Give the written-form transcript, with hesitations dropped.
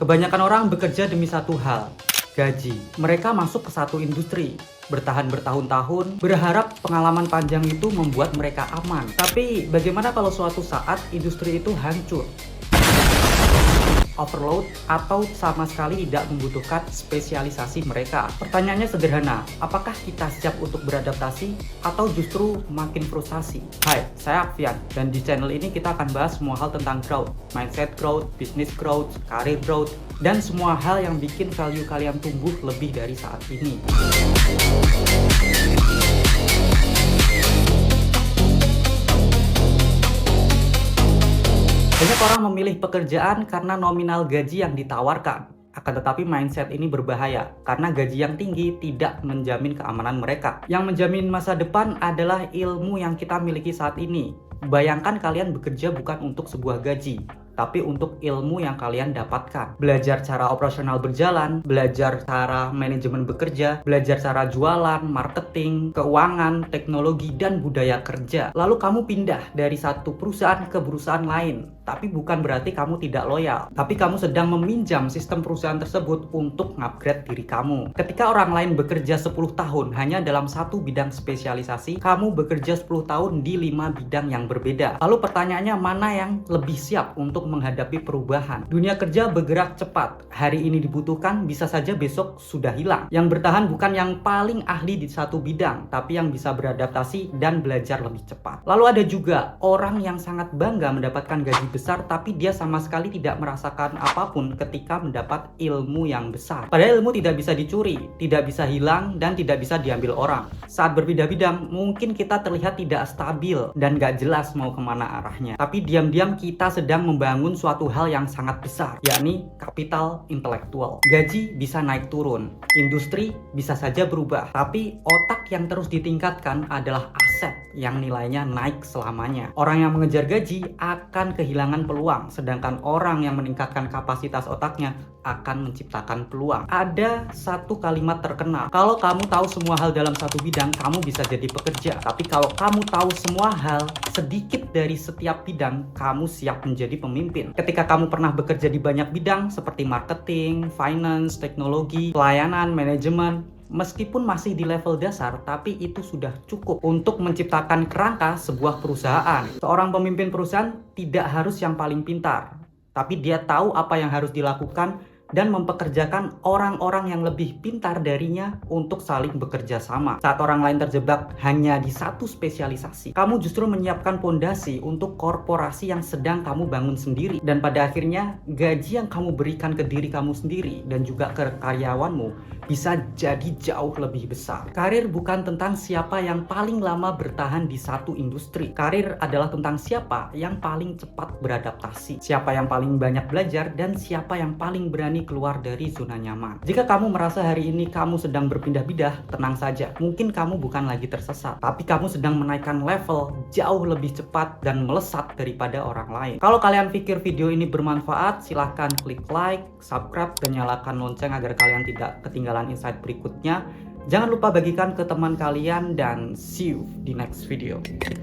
Kebanyakan orang bekerja demi satu hal, gaji. Mereka masuk ke satu industri, bertahan bertahun-tahun, berharap pengalaman panjang itu membuat mereka aman. Tapi bagaimana kalau suatu saat industri itu hancur? Overload atau sama sekali tidak membutuhkan spesialisasi mereka. Pertanyaannya sederhana, apakah kita siap untuk beradaptasi atau justru makin frustasi? Hai, saya Akvian dan di channel ini kita akan bahas semua hal tentang growth, mindset growth, business growth, career growth, dan semua hal yang bikin value kalian tumbuh lebih dari saat ini. Banyak orang memilih pekerjaan karena nominal gaji yang ditawarkan. Akan tetapi mindset ini berbahaya karena gaji yang tinggi tidak menjamin keamanan mereka. Yang menjamin masa depan adalah ilmu yang kita miliki saat ini. Bayangkan kalian bekerja bukan untuk sebuah gaji, tapi untuk ilmu yang kalian dapatkan. Belajar cara operasional berjalan, belajar cara manajemen bekerja, belajar cara jualan, marketing, keuangan, teknologi, dan budaya kerja. Lalu kamu pindah dari satu perusahaan ke perusahaan lain. Tapi bukan berarti kamu tidak loyal. Tapi kamu sedang meminjam sistem perusahaan tersebut untuk upgrade diri kamu. Ketika orang lain bekerja 10 tahun hanya dalam satu bidang spesialisasi, kamu bekerja 10 tahun di 5 bidang yang berbeda. Lalu pertanyaannya, mana yang lebih siap untuk menghadapi perubahan? Dunia kerja bergerak cepat. Hari ini dibutuhkan, bisa saja besok sudah hilang. Yang bertahan bukan yang paling ahli di satu bidang, tapi yang bisa beradaptasi dan belajar lebih cepat. Lalu ada juga orang yang sangat bangga mendapatkan gaji besar, tapi dia sama sekali tidak merasakan apapun ketika mendapat ilmu yang besar. Padahal ilmu tidak bisa dicuri, tidak bisa hilang, dan tidak bisa diambil orang. Saat berpindah bidang, mungkin kita terlihat tidak stabil dan gak jelas mau kemana arahnya. Tapi diam-diam kita sedang membangun suatu hal yang sangat besar, yakni kapital intelektual. Gaji bisa naik turun, industri bisa saja berubah, tapi otak yang terus ditingkatkan adalah aset yang nilainya naik selamanya. Orang yang mengejar gaji akan kehilangan peluang, sedangkan orang yang meningkatkan kapasitas otaknya akan menciptakan peluang. Ada satu kalimat terkenal, kalau kamu tahu semua hal dalam satu bidang, kamu bisa jadi pekerja. Tapi kalau kamu tahu semua hal sedikit dari setiap bidang, kamu siap menjadi pemimpin. Ketika kamu pernah bekerja di banyak bidang seperti marketing, finance, teknologi, pelayanan, manajemen, meskipun masih di level dasar, tapi itu sudah cukup untuk menciptakan kerangka sebuah perusahaan. Seorang pemimpin perusahaan tidak harus yang paling pintar, tapi dia tahu apa yang harus dilakukan dan mempekerjakan orang-orang yang lebih pintar darinya untuk saling bekerja sama. Saat orang lain terjebak hanya di satu spesialisasi, kamu justru menyiapkan fondasi untuk korporasi yang sedang kamu bangun sendiri. Dan pada akhirnya, gaji yang kamu berikan ke diri kamu sendiri dan juga ke karyawanmu bisa jadi jauh lebih besar. Karir bukan tentang siapa yang paling lama bertahan di satu industri. Karir adalah tentang siapa yang paling cepat beradaptasi, siapa yang paling banyak belajar, dan siapa yang paling berani keluar dari zona nyaman. Jika kamu merasa hari ini kamu sedang berpindah-pindah, tenang saja. Mungkin kamu bukan lagi tersesat, tapi kamu sedang menaikkan level jauh lebih cepat dan melesat daripada orang lain. Kalau kalian pikir video ini bermanfaat, silahkan klik like, subscribe, dan nyalakan lonceng agar kalian tidak ketinggalan insight berikutnya. Jangan lupa bagikan ke teman kalian dan see you di next video.